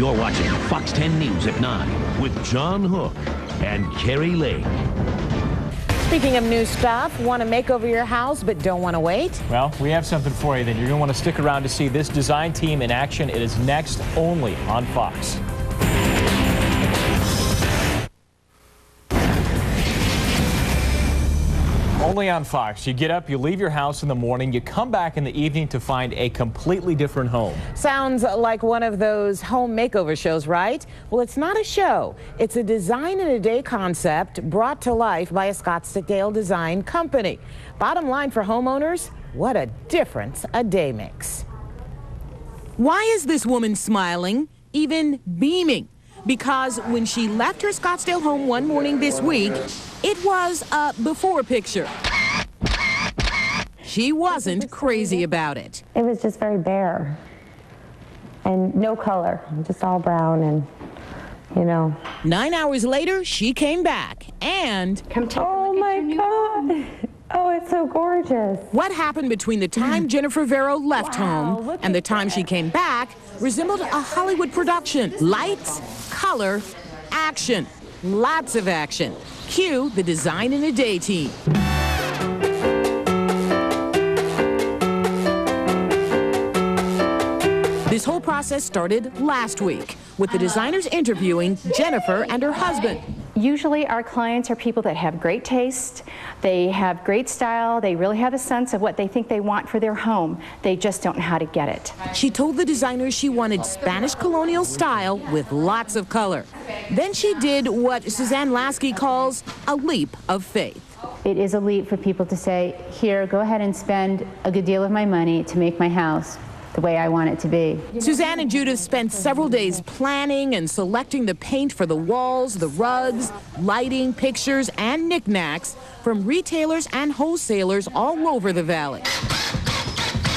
You're watching Fox 10 News at 9 with John Hook and Carrie Lake. Speaking of new stuff, want to make over your house but don't want to wait? Well, we have something for you. Then you're going to want to stick around to see this design team in action. It is next only on Fox. Only on Fox. You get up, you leave your house in the morning, you come back in the evening to find a completely different home. Sounds like one of those home makeover shows, right? Well, it's not a show. It's a design in a day concept brought to life by a Scottsdale design company. Bottom line for homeowners, what a difference a day makes. Why is this woman smiling, even beaming? Because when she left her Scottsdale home one morning this week, it was a before picture. She wasn't crazy about it. It was just very bare and no color, just all brown and, you know. 9 hours later, she came back and... Oh my God. Oh, it's so gorgeous. What happened between the time Jennifer Vero left home and the time she came back resembled a Hollywood production. Lights, color, action. Lots of action. Cue the design in a day team. This whole process started last week with the designers interviewing Jennifer and her husband. Usually our clients are people that have great taste, they have great style, they really have a sense of what they think they want for their home. They just don't know how to get it. She told the designers she wanted Spanish colonial style with lots of color. Then she did what Suzanne Lasky calls a leap of faith. It is a leap for people to say, here, go ahead and spend a good deal of my money to make my house the way I want it to be. Suzanne and Judith spent several days planning and selecting the paint for the walls, the rugs, lighting, pictures, and knickknacks from retailers and wholesalers all over the valley.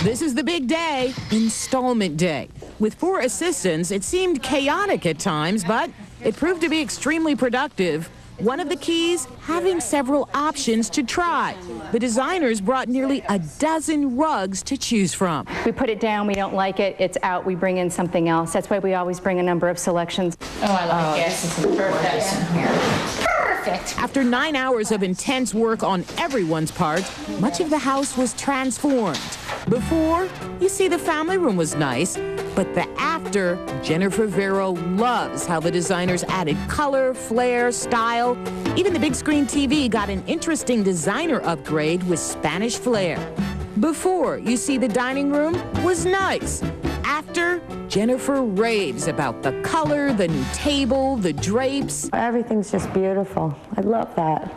This is the big day, installment day. With 4 assistants, it seemed chaotic at times, but it proved to be extremely productive. One of the keys, having several options to try. The designers brought nearly a dozen rugs to choose from. We put it down, we don't like it, it's out, we bring in something else. That's why we always bring a number of selections. Oh, I like it. This is perfect. Perfect. After 9 hours of intense work on everyone's part, much of the house was transformed. Before, you see the family room was nice, but the after, Jennifer Vero loves how the designers added color, flair, style. Even the big screen TV got an interesting designer upgrade with Spanish flair. Before, you see the dining room was nice. After, Jennifer raves about the color, the new table, the drapes. Everything's just beautiful. I love that.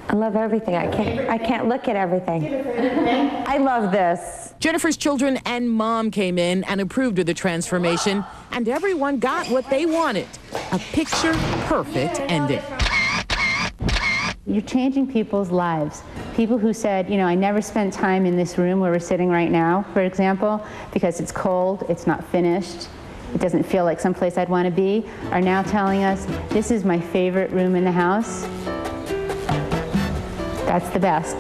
I love everything. I can't look at everything. I love this. Jennifer's children and mom came in and approved of the transformation, and everyone got what they wanted, a picture-perfect ending. You're changing people's lives. People who said, you know, I never spent time in this room where we're sitting right now, for example, because it's cold, it's not finished, it doesn't feel like someplace I'd want to be, are now telling us, this is my favorite room in the house. That's the best.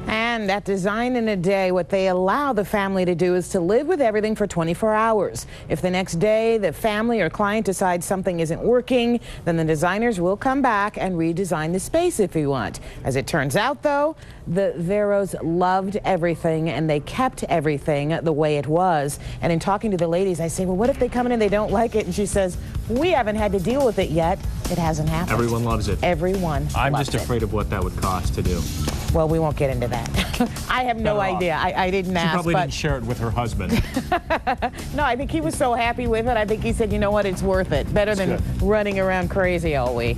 And that design in a day, what they allow the family to do is to live with everything for 24 hours. If the next day the family or client decides something isn't working, then the designers will come back and redesign the space if you want. As it turns out, though, the Veros loved everything and they kept everything the way it was. And in talking to the ladies, I say, well, what if they come in and they don't like it? And she says, we haven't had to deal with it yet. It hasn't happened. Everyone loves it. Everyone I'm loves just afraid of what that would cost to do. Well, we won't get into that. I have no idea. I didn't ask. She probably didn't share it with her husband. No, I think he was so happy with it. I think he said, you know what, it's worth it. Better than running around crazy all week.